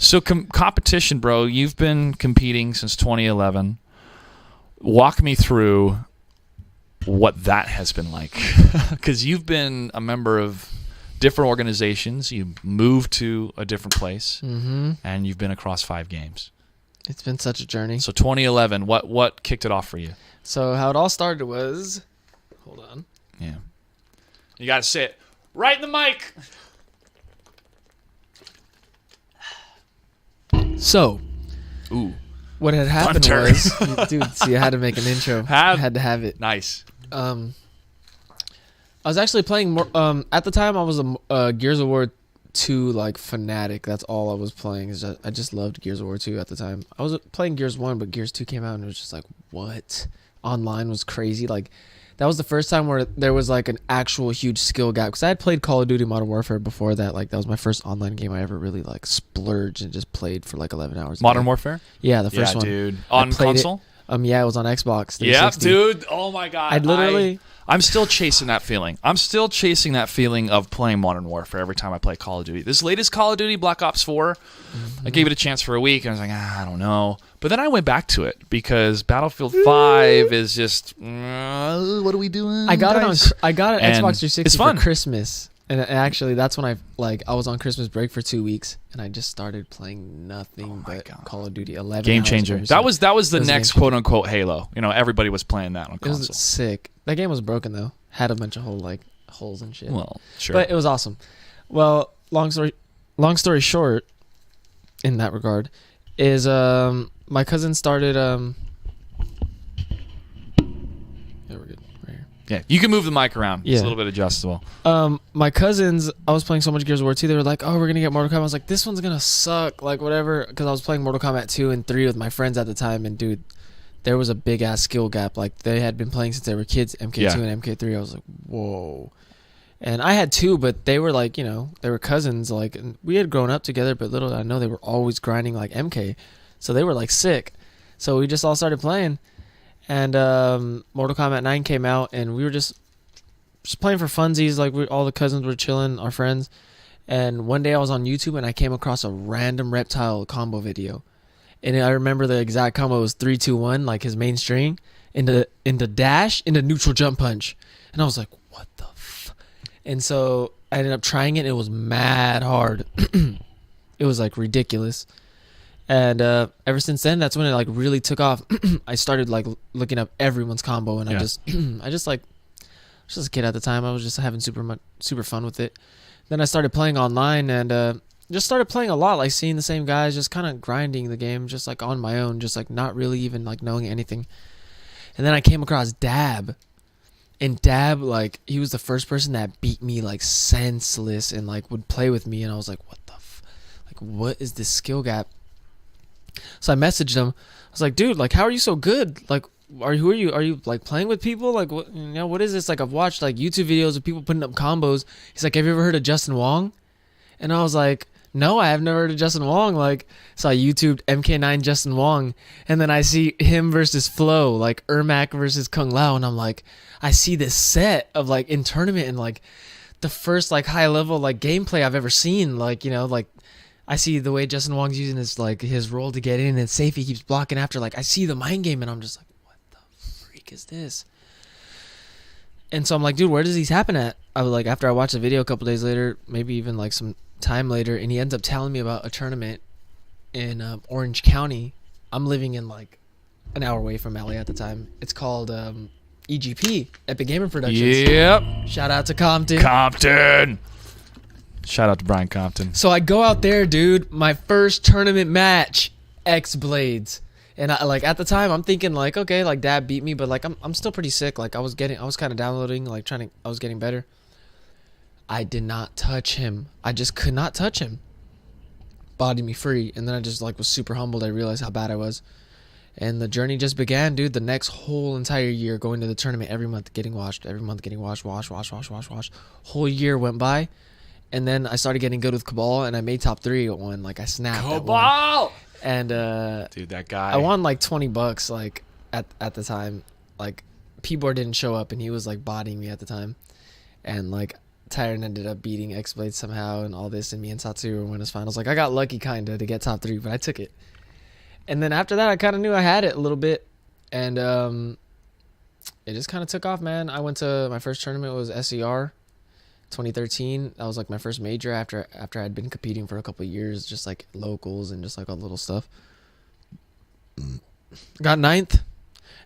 So competition, bro. You've been competing since 2011. Walk me through what that has been like, because you've been a member of different organizations. You moved to a different place, and you've been across 5 games. It's been such a journey. So 2011, what kicked it off for you? So how it all started was, hold on. Yeah, you got to say it right in the mic. So, what had happened was, dude. See, I had to make an intro. I had to have it. Nice. I was actually playing more. At the time, I was a Gears of War 2 like fanatic. That's all I was playing. I just loved Gears of War 2 at the time. I was playing Gears 1, but Gears 2 came out, and it was just like, what? Online was crazy. Like, that was the first time where there was like an actual huge skill gap. Because I had played Call of Duty Modern Warfare before that. Like, that was my first online game I ever really like splurged and just played for like 11 hours. Modern Warfare? Yeah, the first one. Dude. On console? Yeah, it was on Xbox 360. Yeah, dude. Oh my God. I I'm still chasing that feeling. I'm still chasing that feeling of playing Modern Warfare every time I play Call of Duty. This latest Call of Duty, Black Ops 4, I gave it a chance for a week, and I was like, I don't know. But then I went back to it because Battlefield 5 is just, what are we doing? I got guys? it on Xbox 360 for Christmas. And actually, that's when I was on Christmas break for 2 weeks, and I just started playing nothing but Call of Duty 11. Game changer. That was the next quote unquote Halo. You know, everybody was playing that on console. It was sick. That game was broken though. Had a bunch of holes and shit. Well, sure. But it was awesome. Well, long story short, in that regard, is my cousin started. Yeah, we're good. Right here. Yeah, you can move the mic around. Yeah. It's a little bit adjustable. My cousins, I was playing so much Gears of War 2, they were like, oh, we're going to get Mortal Kombat. I was like, this one's going to suck, like, whatever, because I was playing Mortal Kombat 2 and 3 with my friends at the time, and, dude, there was a big-ass skill gap. Like, they had been playing since they were kids, MK2 and MK3. I was like, whoa. And I had 2, but they were, like, you know, they were cousins, like, and we had grown up together, but little did I know they were always grinding, like, MK. So they were, like, sick. So we just all started playing, and Mortal Kombat 9 came out, and we were just playing for funsies. Like, all the cousins were chilling, our friends. And one day I was on YouTube, and I came across a random reptile combo video. And I remember the exact combo was 3-2-1, like his main string, into dash, into neutral jump punch. And I was like, what the f? And so I ended up trying it. It was mad hard. It was like ridiculous. And ever since then, that's when it like really took off. I started like looking up everyone's combo, and I just like, I was just a kid at the time. I was just having super fun with it. Then I started playing online, and just started playing a lot, like seeing the same guys, just kind of grinding the game, just like on my own, just like not really even like knowing anything. And then I came across Dab, and Dab, like, he was the first person that beat me like senseless and like would play with me, and I was like, what the like, what is this skill gap? So I messaged him. I was like, dude, like, how are you so good? Like, are you like playing with people? Like, what, you know, what is this? Like, I've watched like YouTube videos of people putting up combos. He's like, have you ever heard of Justin Wong? And I was like, no, I have never heard of Justin Wong. Like, so I YouTubed MK9 Justin Wong, and then I see him versus Flo, like Ermac versus Kung Lao, and I'm like, I see this set of like in tournament, and like the first like high level like gameplay I've ever seen. Like, you know, like I see the way Justin Wong's using his role to get in, and safe he keeps blocking after. Like, I see the mind game, and I'm just like, what the freak is this? And so I'm like, dude, where does these happen at? I was like, after I watched the video a couple days later, maybe even like some time later, and he ends up telling me about a tournament in Orange County. I'm living in like an hour away from LA at the time. It's called EGP, Epic Gaming Productions. Yep. Shout out to Compton. Shout out to Brian Compton. So I go out there, dude. My first tournament match, X Blades. And I, like, at the time, I'm thinking like, okay, like Dad beat me, but like I'm still pretty sick. Like I was kind of downloading, like I was getting better. I did not touch him. I just could not touch him. Bodied me free, and then I just like was super humbled. I realized how bad I was, and the journey just began, dude. The next whole entire year, going to the tournament every month, getting washed, wash. Whole year went by, and then I started getting good with Cabal, and I made top 3 at one. Like I snapped Cabal, and dude, that guy. I won like $20, like at the time. Like P-Board didn't show up, and he was like bodying me at the time, and like Tyron ended up beating X-Blade somehow and all this, and me and Satsu won his finals. Like, I got lucky kind of to get top 3, but I took it. And then after that, I kind of knew I had it a little bit, and it just kind of took off, man. I went to my first tournament was SER 2013. That was like my first major after I'd been competing for a couple of years, just like locals and just like all the little stuff. Got 9th.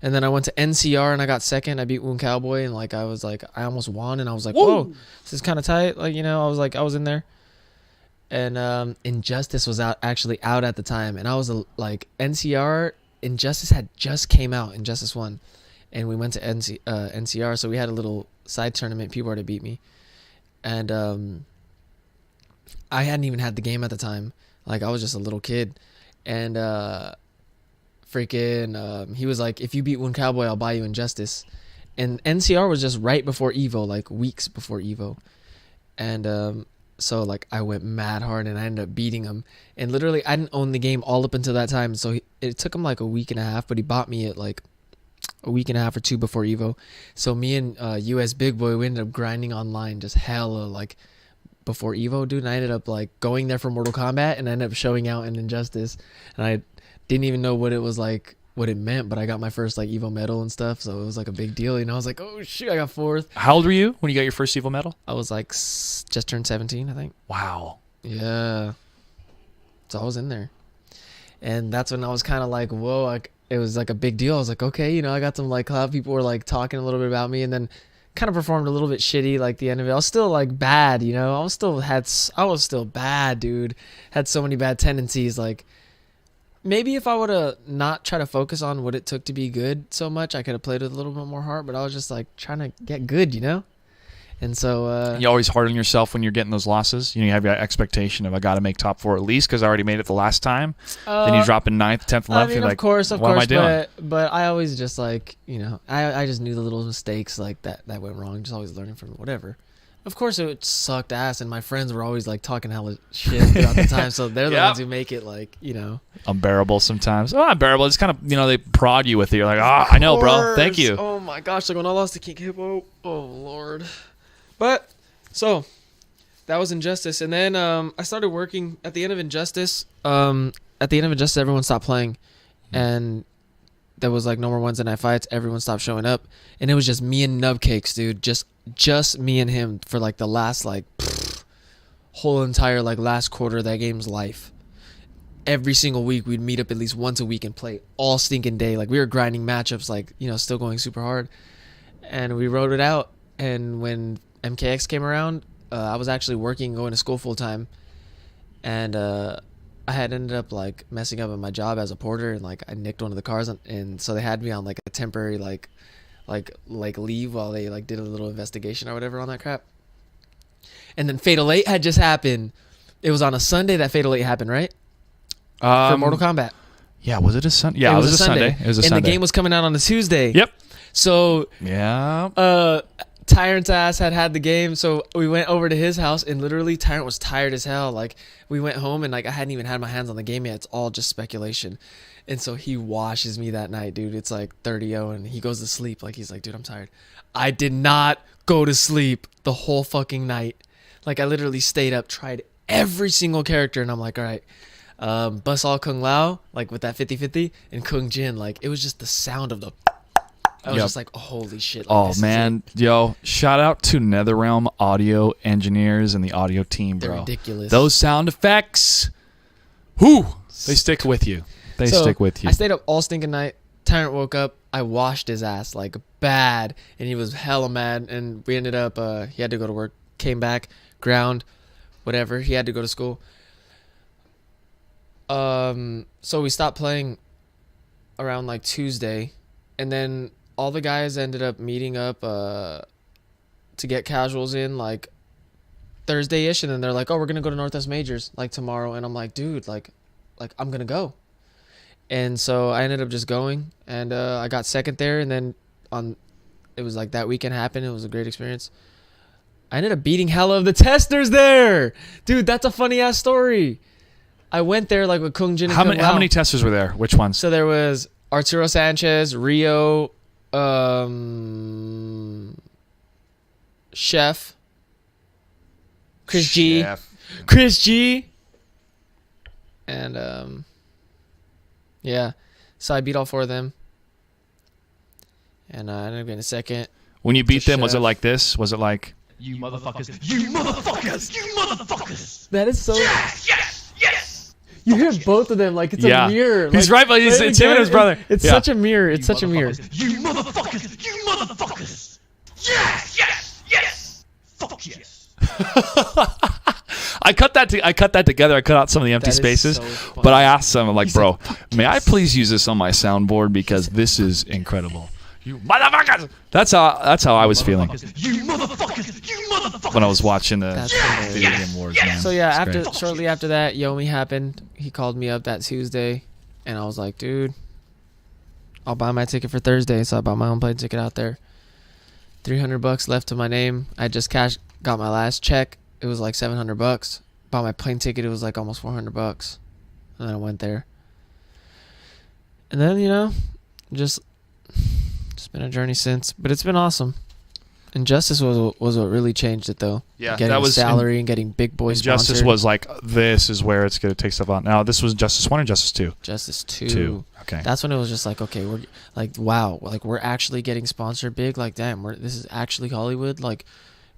And then I went to NCR and I got 2nd. I beat Wound Cowboy, and like I was like, I almost won, and I was like, whoa, this is kind of tight. Like, you know, I was like, I was in there. And Injustice was actually out at the time, and I was like, NCR Injustice had just came out, Injustice 1, and we went to NCR, so we had a little side tournament. People were to beat me, and I hadn't even had the game at the time. Like, I was just a little kid, and he was like, if you beat Wound Cowboy, I'll buy you Injustice. And NCR was just right before Evo, like weeks before Evo. And so like I went mad hard, and I ended up beating him. And literally I didn't own the game all up until that time. So it took him like a week and a half, but he bought me at like a week and a half or 2 before Evo. So me and US Big Boy, we ended up grinding online just hella like before Evo, dude. And I ended up like going there for Mortal Kombat, and I ended up showing out in Injustice. And I didn't even know what it was like, what it meant, but I got my first like Evo medal and stuff, so it was like a big deal. You know, I was like, oh shit, I got 4th. How old were you when you got your first Evo medal? I was like just turned 17, I think. Wow. Yeah. So I was in there, and that's when I was kind of like, whoa, like it was like a big deal. I was like, okay, you know, I got some like cloud people were like talking a little bit about me, and then kind of performed a little bit shitty like the end of it. I was still like bad, you know. I was still bad, dude. Had so many bad tendencies. Like, maybe if I would have not try to focus on what it took to be good so much, I could have played with a little bit more heart, but I was just like trying to get good, you know? And so you're always hard on yourself when you're getting those losses. You know, you have your expectation of I got to make top 4 at least because I already made it the last time. Then you drop in 9th, 10th, 11th. I mean, you're of course, what am I doing? But I always just like, you know, I just knew the little mistakes like that went wrong. Just always learning from whatever. Of course, it sucked ass, and my friends were always like talking hella shit throughout the time. So they're the ones who make it like, you know, unbearable sometimes. Oh, unbearable. It's kind of, you know, they prod you with it. You're like, I know, bro. Thank you. Oh my gosh, like when I lost to King Hippo. Oh Lord. But so that was Injustice, and then I started working at the end of Injustice. At the end of Injustice, everyone stopped playing, and there was like no more Wednesday night fights. Everyone stopped showing up, and it was just me and Nubcakes, dude. Just me and him for like the last like whole entire like last quarter of that game's life. Every single week we'd meet up at least once a week and play all stinking day. Like, we were grinding matchups, like, you know, still going super hard, and we wrote it out. And when MKX came around, I was actually working, going to school full time, and I had ended up like messing up at my job as a porter, and like I nicked one of the cars, and so they had me on like a temporary like leave while they like did a little investigation or whatever on that crap. And then Fatal 8 had just happened. It was on a Sunday that Fatal 8 happened, right? For Mortal Kombat. Yeah, was it a Sunday? Yeah, it was a Sunday. It was a Sunday. And the game was coming out on a Tuesday. Yep. So yeah. Tyrant's ass had the game, so we went over to his house, and literally Tyrant was tired as hell. Like, we went home, and like I hadn't even had my hands on the game yet. It's all just speculation. And so he washes me that night, dude. It's like 30-0, and he goes to sleep. Like, he's like, dude, I'm tired. I did not go to sleep the whole fucking night. Like, I literally stayed up, tried every single character, and I'm like, all right, Bus All Kung Lao, like with that 50-50, and Kung Jin, like, it was just the sound of the... I was just like, oh, holy shit. Like, oh, man. Yo, shout out to NetherRealm audio engineers and the audio team, bro. They're ridiculous. Those sound effects, whoo, they stick with you. They stick with you. I stayed up all stinking night. Tyrant woke up. I washed his ass like bad, and he was hella mad, and we ended up, he had to go to work, came back, ground, whatever. He had to go to school. So we stopped playing around like Tuesday, and then all the guys ended up meeting up to get casuals in like Thursday-ish, and then they're like, oh, we're gonna go to Northwest Majors like tomorrow, and I'm like, dude, like I'm gonna go. And so I ended up just going, and I got second there, and then it was like that weekend happened. It was a great experience. I ended up beating hella of the testers there, dude. That's a funny ass story. I went there like with Kung Jin and Kung Lao. How many testers were there? Which ones? So there was Arturo Sanchez, Rio, Chef, Chris G. Chef. Chris G. And yeah, so I beat all 4 of them, and I ended up getting a second. When you beat them, was it chef. like this? Was it like, You motherfuckers! You motherfuckers! You motherfuckers! That is so. Yes! Yes! Yes! You hear both of them like it's Yeah. a mirror. He's like, right, but it's him and his brother. It's Yeah. such a mirror. It's such a mirror. You motherfuckers! You motherfuckers! Yes! Yes! Yes! Fuck yes! I cut that together. I cut out some of the empty That is spaces, so funny. but I asked them, I'm like, He's bro, like, "Fuck may I please use this on my soundboard because this is incredible. You motherfuckers! That's how I was feeling You motherfuckers! You motherfuckers! when I was watching the That's video hilarious. game wars, man. So yeah, It's great. shortly after that, Yomi happened. He called me up that Tuesday, and I was like, dude, I'll buy my ticket for Thursday. So I bought my own plane ticket out there. $300 left to my name. I just got my last check. It was like $700. Bought my plane ticket. It was like almost $400. And then I went there. And then just been a journey since, but it's been awesome. Injustice was what really changed it though. Yeah, getting that a was salary and getting big boy Injustice sponsored. was like, this is where it's going to take stuff out. Now, this was Justice 1 or Justice 2? Justice 2. 2. Okay. That's when it was just like, okay, we're like, wow, like we're actually getting sponsored big. Like, damn, this is actually Hollywood. Like,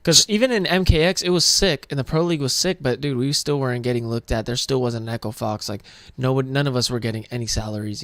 because even in MKX, it was sick, and the Pro League was sick, but dude, we still weren't getting looked at. There still wasn't an Echo Fox. Like, none of us were getting any salaries,